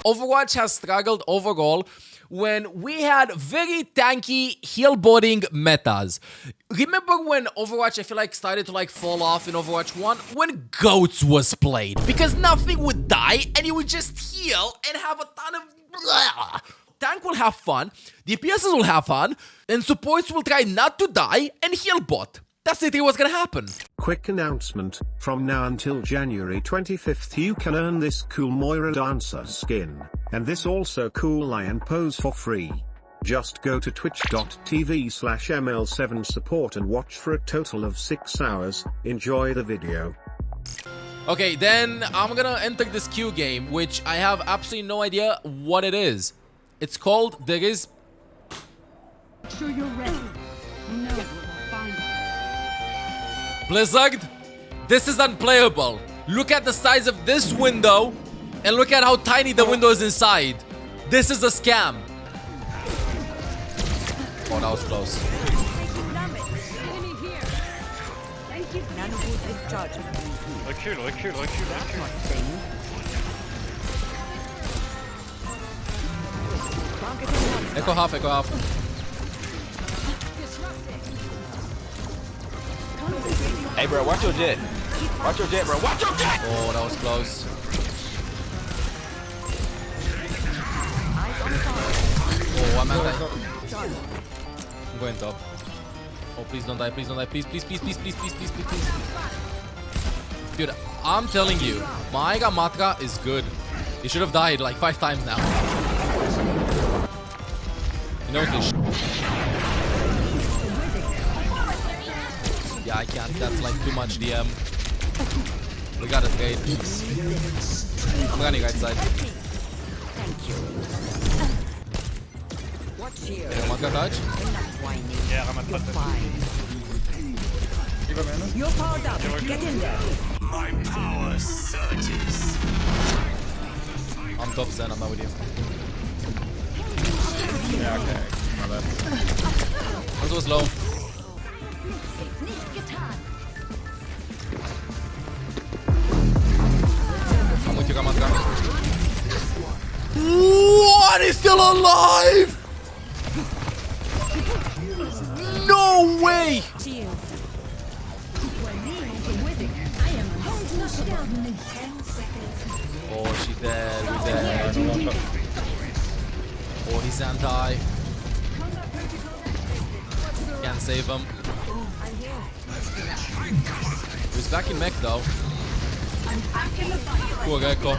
Overwatch has struggled overall when we had very tanky heal-botting metas. Remember when Overwatch, I feel like, started to fall off in Overwatch 1? When Goats was played. Because nothing would die, and you would just heal and have a ton of... Blah. Tank will have fun, DPSs will have fun, and supports will try not to die and heal bot. That's literally what's gonna happen. Quick announcement, from now until January 25th you can earn this cool Moira Dancer skin, and this also cool lion pose for free. Just go to twitch.tv/ml7support and watch for a total of 6 hours, enjoy the video. Okay, then I'm gonna enter this Q game, which I have absolutely no idea what it is. It's called, there is... Sure you're ready. No, we'll find it. Blizzard, this is unplayable. Look at the size of this window and look at how tiny the window is inside. This is a scam. Oh, that was close. Thank you. Look here. Echo half. Hey, bro, watch your jet. Watch your jet, bro. Watch your jet! Oh, that was close. Oh, I'm anti. I'm going top. Oh, please don't die. Please. Dude, I'm telling you, my Ramattra is good. He should have died like 5 times now. He knows this. Yeah, I can't. That's like too much DM. We gotta trade. I'm running right side. Ramattra touch? Yeah, Ramattra. You're powered up. Get in there. My power surges. I'm top Zen, I'm not with you. Yeah, okay. My bad. This was low. I'm with you, Ramattra. What? He's still alive? No way! Oh, she's dead. We're dead. Oh, he's anti. Can't save him. He's back in mech though. Cool, Gecko.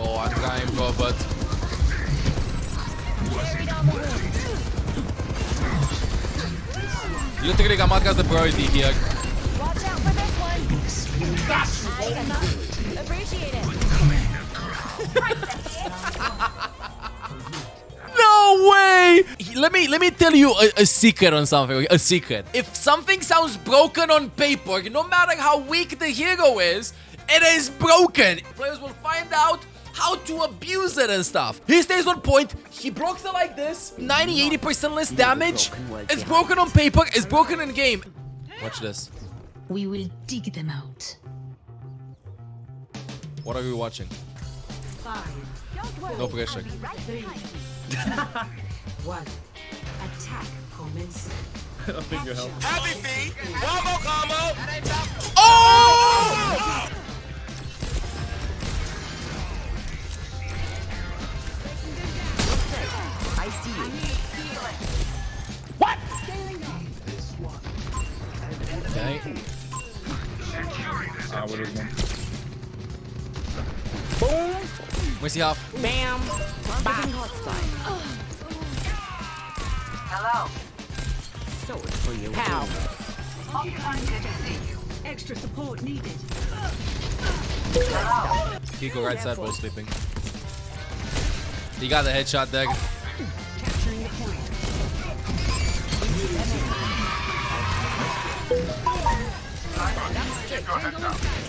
Oh, I'm trying, bro, but... Literally, Ramattra's the priority here. Watch out for this one. Appreciate it. No way! Let me tell you a secret on something. A secret. If something sounds broken on paper, no matter how weak the hero is, it is broken. Players will find out how to abuse it and stuff. He stays on point. He blocks it like this. 90-80% less damage. It's broken on paper. It's broken in game. Watch this. We will dig them out. What are we watching? No pressure. 1. Attack commence. I think you help. Happy feet. One more combo. Oh! I see you. What? Okay. What is one? Boom. Where's he half? Bam. Targeting hotspot. Hello. Sword for you. How? Extra support needed. Kiriko right side, both sleeping. He got the headshot there. Capturing the point.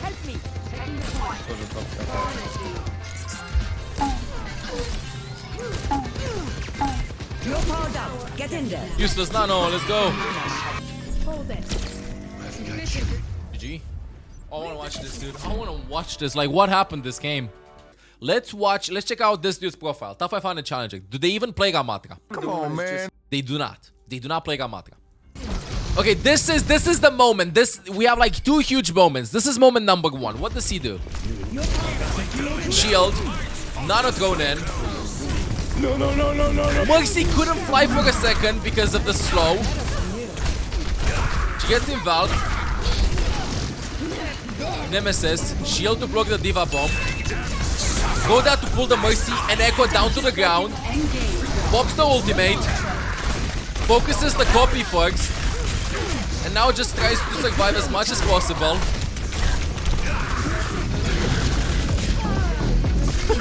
Help me. Taking the point. You're powered up. Get in there. Useless nano, let's go. Hold it. GG. GG. I want to watch this, dude. I want to watch this. Like, what happened this game? Let's check out this dude's profile. Tough, I found it challenging. Do they even play Ramattra? Come on, man. They do not. They do not play Ramattra. Okay, this is the moment. We have like 2 huge moments. This is moment number 1. What does he do? Shield. Nano thrown in. No. Mercy couldn't fly for a second because of the slow. She gets involved. Nemesis. Shield to block the Diva bomb. Go down to pull the Mercy and Echo down to the ground. Pops the ultimate. Focuses the copy first. And now just tries to survive as much as possible.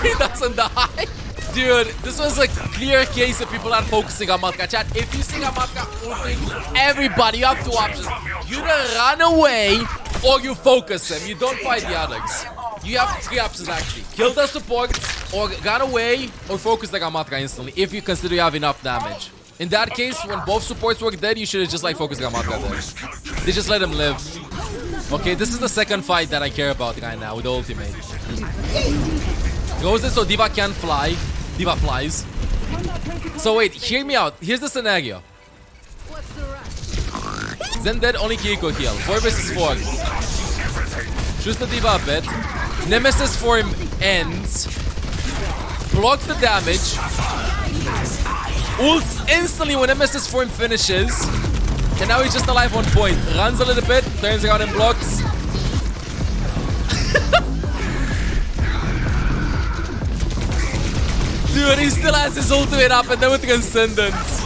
He doesn't die. Dude, this was a clear case of people not focusing on Ramattra. Chat, if you see Ramattra ulting everybody, you have 2 options. You either run away or you focus him. You don't fight the others. You have 3 options actually. Kill the support, or run away, or focus the Ramattra instantly if you consider you have enough damage. In that case, when both supports were dead, you should have just like focused Ramattra there. They just let him live. Okay, this is the second fight that I care about right now with the ultimate. Goes in so Diva can't fly. Diva flies. So wait, hear me out. Here's the scenario. Zen dead, only Kiriko heal. 4 versus 4. Shoots the Diva a bit. Nemesis form ends. Blocks the damage. Ults instantly when Nemesis form finishes. And now he's just alive on point. Runs a little bit, turns around and blocks. Dude, he still has his ultimate up and then with Transcendence.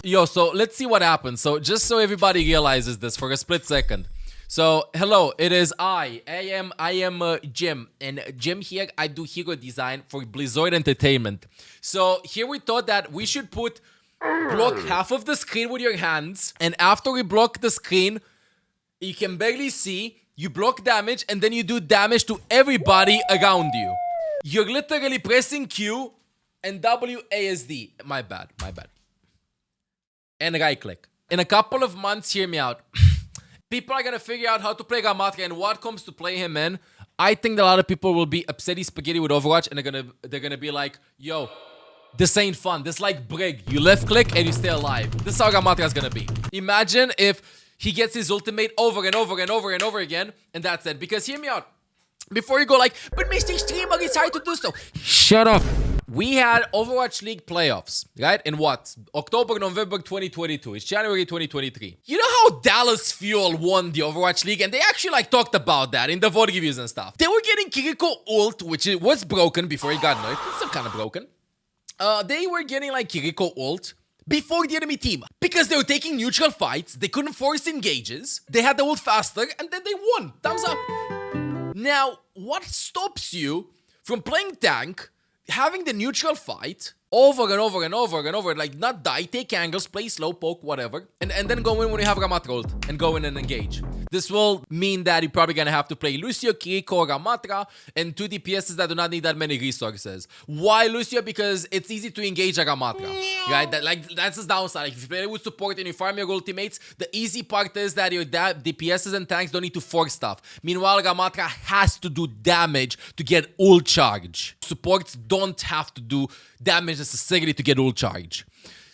Yo, so let's see what happens. So just so everybody realizes this for a split second. So, hello, it is I am Jim, and Jim here, I do hero design for Blizzard Entertainment. So, here we thought that we should block half of the screen with your hands, and after we block the screen, you can barely see, you block damage, and then you do damage to everybody around you. You're literally pressing Q and WASD. My bad. And right click. In a couple of months, hear me out. People are gonna figure out how to play Ramattra and what comes to play him in. I think that a lot of people will be upsetty spaghetti with Overwatch and they're gonna be like, yo, this ain't fun. This like Brig. You left click and you stay alive. This is how Ramattra is gonna be. Imagine if he gets his ultimate over and over and over and over again, and that's it. Because hear me out. Before you go like, but Mr. Streamer, it's hard to do so. Shut up. We had Overwatch League playoffs, right? In what? October, November 2022. It's January 2023. You know how Dallas Fuel won the Overwatch League? And they actually like talked about that in the vote reviews and stuff. They were getting Kiriko ult, which was broken before he got nerfed. It's still kind of broken. They were getting like Kiriko ult before the enemy team. Because they were taking neutral fights. They couldn't force engages. They had the ult faster and then they won. Thumbs up. Now, what stops you from playing tank, having the neutral fight over and over and over and over, like not die, take angles, play slow, poke, whatever, and then go in when you have Ramattra ult and go in and engage. This will mean that you're probably gonna have to play Lucio, Kiriko, or Ramattra, and 2 DPSs that do not need that many resources. Why Lucio? Because it's easy to engage a Ramattra, right? That's the downside. Like, if you play with support and you farm your ultimates, the easy part is that your DPSs and tanks don't need to force stuff. Meanwhile, Ramattra has to do damage to get ult charge. Supports don't have to do damage necessarily to get ult charge.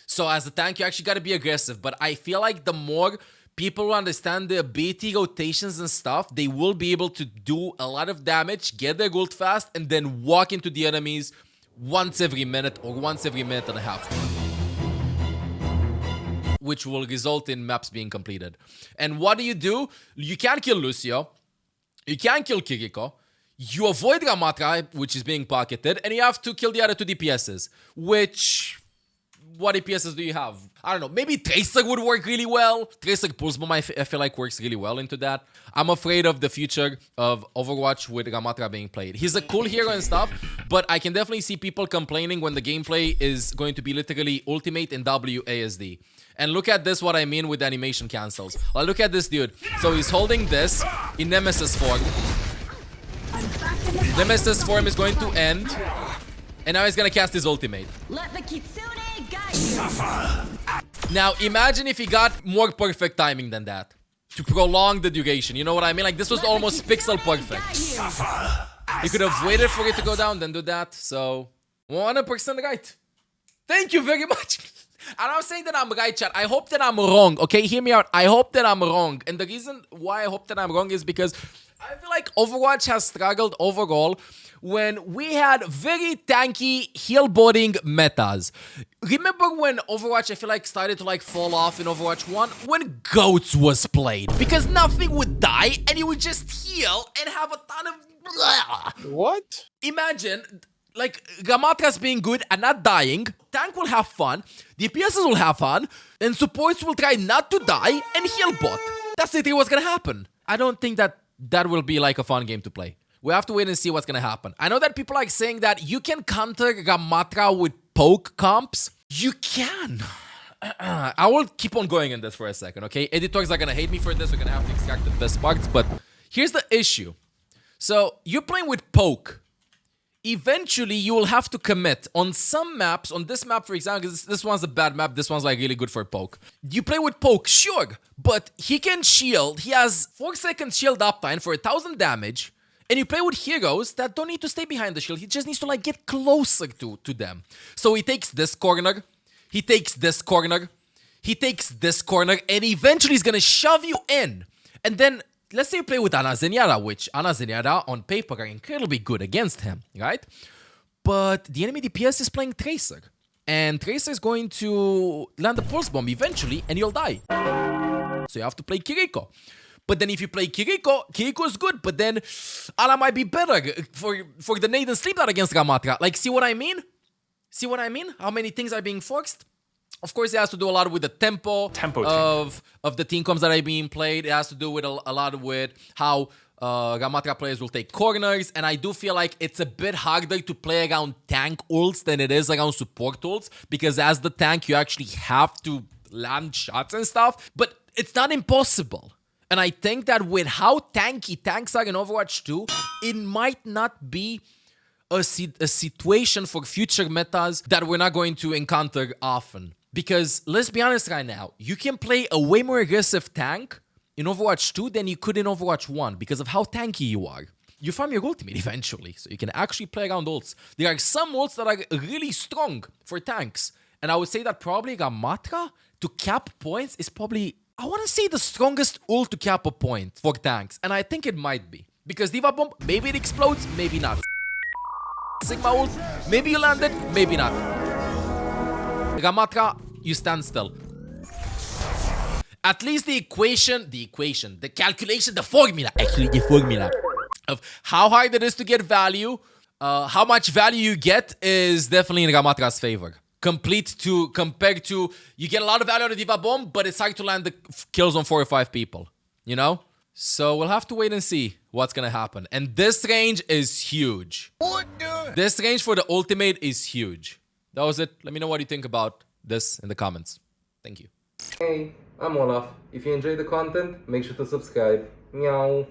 So as a tank, you actually gotta be aggressive. But I feel like the more people who understand the ability rotations and stuff, they will be able to do a lot of damage, get their ult fast, and then walk into the enemies once every minute or once every minute and a half. Which will result in maps being completed. And what do? You can't kill Lucio. You can't kill Kiriko. You avoid Ramattra, which is being pocketed, and you have to kill the other 2 DPSs. Which... what DPSs do you have? I don't know. Maybe Tracer would work really well. Tracer Pulse Bomb, I feel like works really well into that. I'm afraid of the future of Overwatch with Ramattra being played. He's a cool hero and stuff, but I can definitely see people complaining when the gameplay is going to be literally ultimate and WASD. And look at this, what I mean with animation cancels. Well, look at this dude. So he's holding this in Nemesis form. Nemesis form is going to end. And now he's gonna cast his ultimate. Let the Kitsune guide Now, imagine if he got more perfect timing than that. To prolong the duration, you know what I mean? Like, this was almost pixel perfect. You could have waited for it to go down, then do that. So, 100% right. Thank you very much. And I'm saying that I'm right, chat. I hope that I'm wrong, okay? Hear me out. I hope that I'm wrong. And the reason why I hope that I'm wrong is because I feel like Overwatch has struggled overall when we had very tanky healboarding metas. Remember when Overwatch, I feel like, started to like fall off in Overwatch 1? When Goats was played. Because nothing would die and you would just heal and have a ton of... What? Imagine... like, Ramattra's being good and not dying, tank will have fun, DPSs will have fun, and supports will try not to die and heal bot. That's literally what's gonna happen. I don't think that that will be like a fun game to play. We have to wait and see what's gonna happen. I know that people are saying that you can counter Ramattra with poke comps. You can. I will keep on going in this for a second, okay? Editors are gonna hate me for this, we're gonna have to extract the best parts, but here's the issue. So, you're playing with poke. Eventually, you will have to commit. On some maps, on this map, for example, this one's a bad map, this one's like really good for poke. You play with poke, sure, but he can shield. He has 4 seconds shield uptime for 1,000 damage. And you play with heroes that don't need to stay behind the shield. He just needs to like get closer to them. So he takes this corner, he takes this corner, he takes this corner, and eventually he's gonna shove you in. And then let's say you play with Ana Zenyatta, which Ana Zenyatta on paper are incredibly good against him, right? But the enemy DPS is playing Tracer. And Tracer is going to land a pulse bomb eventually, and you'll die. So you have to play Kiriko. But then if you play Kiriko, Kiriko is good, but then Ana might be better for the nade and sleep dart against Ramattra. Like, see what I mean? See what I mean? How many things are being forced? Of course, it has to do a lot with the tempo of the team comps that are being played. It has to do with a lot with how Ramattra players will take corners. And I do feel like it's a bit harder to play around tank ults than it is around support ults. Because as the tank, you actually have to land shots and stuff. But it's not impossible. And I think that with how tanky tanks are in Overwatch 2, it might not be a situation for future metas that we're not going to encounter often. Because, let's be honest right now, you can play a way more aggressive tank in Overwatch 2 than you could in Overwatch 1 because of how tanky you are. You farm your ultimate eventually, so you can actually play around ults. There are some ults that are really strong for tanks. And I would say that probably Ramattra to cap points is probably, I want to say, the strongest ult to cap a point for tanks. And I think it might be. Because Diva Bomb, maybe it explodes, maybe not. Sigma ult, maybe you land it, maybe not. Ramattra, you stand still. At least the calculation, the formula of how hard it is to get value, how much value you get is definitely in Ramattra's favor. Compared to, you get a lot of value out of Diva Bomb, but it's hard to land the kills on 4 or 5 people, you know? So we'll have to wait and see what's gonna happen. And this range is huge. This range for the ultimate is huge. That was it. Let me know what you think about this in the comments. Thank you. Hey, I'm Olaf. If you enjoyed the content, make sure to subscribe. Meow.